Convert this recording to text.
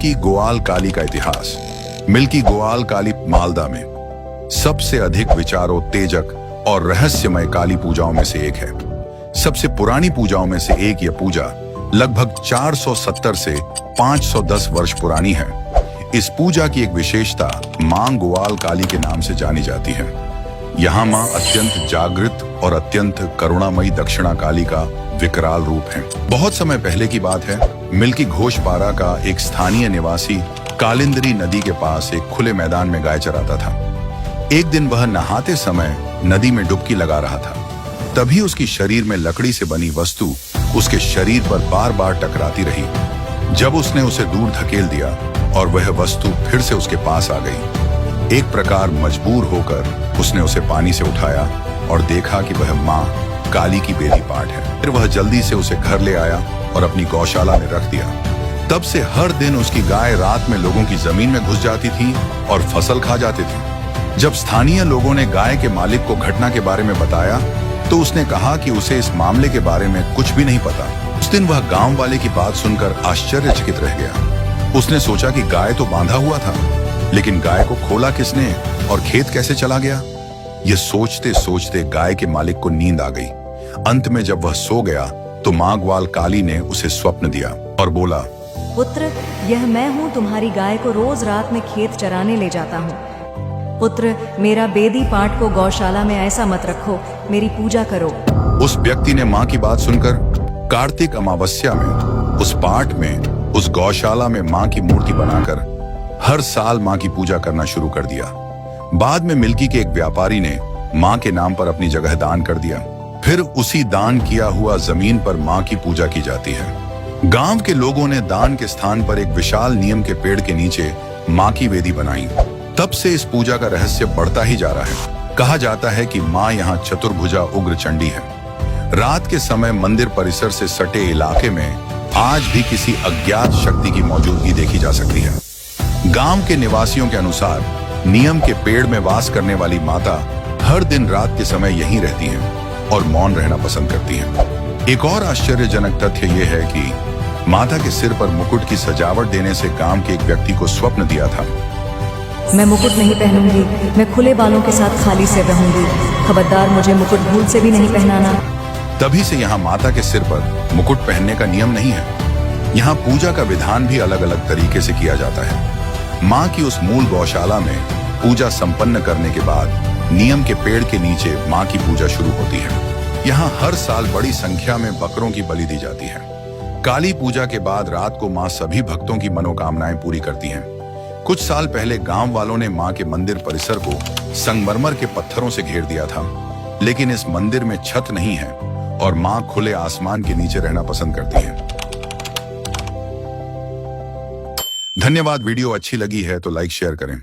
Milky गोआल काली का इतिहास। Milky गोआल काली मालदा में सबसे अधिक विचारोत्तेजक और रहस्यमय काली पूजाओं में से एक है। सबसे पुरानी पूजाओं में से एक यह पूजा लगभग 470 से 510 वर्ष पुरानी है। इस पूजा की एक विशेषता मां गोआल काली के नाम से जानी जाती है। यहाँ मां अत्यंत जागृत और अत्यंत करुणामयी दक्षिणा काली का विकराल रूप है। बहुत समय पहले की बात है, मिल्की घोषपारा का एक स्थानीय निवासी कालिंदरी नदी के पास एक खुले मैदान में गाय चराता था। एक दिन वह नहाते समय नदी में डुबकी लगा रहा था। तभी उसकी शरीर में लकड़ी से बनी वस्तु उसके शरीर पर बार बार टकराती रही। जब उसने उसे दूर धकेल दिया और वह वस्तु फिर से उसके पास आ गई। एक प्रकार मजबूर होकर उसने उसे पानी से उठाया और देखा कि वह मां काली की बेदी पाठ है। फिर वह जल्दी से उसे घर ले आया और अपनी गौशाला में रख दिया। तब से हर दिन उसकी गाय रात में लोगों की जमीन में घुस जाती थी और फसल खा जाती थी। जब स्थानीय लोगों ने गाय के मालिक को घटना के बारे में बताया तो उसने कहा कि उसे इस मामले के बारे में कुछ भी नहीं पता। उस दिन वह गांव वाले की बात सुनकर आश्चर्यचकित रह गया। उसने सोचा कि गाय तो बांधा हुआ था, लेकिन गाय को खोला किसने और खेत कैसे चला गया। यह सोचते सोचते गाय के मालिक को नींद आ गई। अंत में जब वह सो गया तो मां ग्वाल काली ने उसे स्वप्न दिया और बोला, पुत्र, यह मैं हूँ, तुम्हारी गाय को रोज रात में खेत चराने ले जाता हूँ। पुत्र, मेरा बेदी पाठ को गौशाला में ऐसा मत रखो, मेरी पूजा करो। उस व्यक्ति ने मां की बात सुनकर कार्तिक अमावस्या में उस पाठ में उस गौशाला में मां की मूर्ति बनाकर हर साल मां की पूजा करना शुरू कर दिया। बाद में मिल्की के एक व्यापारी ने मां के नाम पर अपनी जगह दान कर दिया। फिर उसी दान किया हुआ जमीन पर मां की पूजा की जाती है। गांव के लोगों ने दान के स्थान पर एक विशाल नीम के पेड़ के नीचे मां की वेदी बनाई। तब से इस पूजा का रहस्य बढ़ता ही जा रहा है। कहा जाता है कि मां यहाँ चतुर्भुजा उग्र चंडी है। रात के समय मंदिर परिसर से सटे इलाके में आज भी किसी अज्ञात शक्ति की मौजूदगी देखी जा सकती है। गांव के निवासियों के अनुसार नीम के पेड़ में वास करने वाली माता हर दिन रात के समय यहीं रहती हैं और मौन रहना पसंद करती हैं। एक और आश्चर्यजनक तथ्य यह है कि माता के सिर पर मुकुट की सजावट देने से गांव के एक व्यक्ति को स्वप्न दिया था। मैं मुकुट नहीं पहनूंगी, मैं खुले बालों के साथ खाली सिर रहूंगी। खबरदार, मुझे मुकुट भूल से भी नहीं पहनाना। तभी से यहाँ माता के सिर पर मुकुट पहनने का नियम नहीं है। यहाँ पूजा का विधान भी अलग अलग तरीके से किया जाता है। माँ की उस मूल गौशाला में पूजा संपन्न करने के बाद नीम के पेड़ के नीचे माँ की पूजा शुरू होती है। यहाँ हर साल बड़ी संख्या में बकरों की बलि दी जाती है। काली पूजा के बाद रात को माँ सभी भक्तों की मनोकामनाएं पूरी करती हैं। कुछ साल पहले गांव वालों ने मां के मंदिर परिसर को संगमरमर के पत्थरों से घेर दिया था, लेकिन इस मंदिर में छत नहीं है और मां खुले आसमान के नीचे रहना पसंद करती है। धन्यवाद। वीडियो अच्छी लगी है तो लाइक शेयर करें।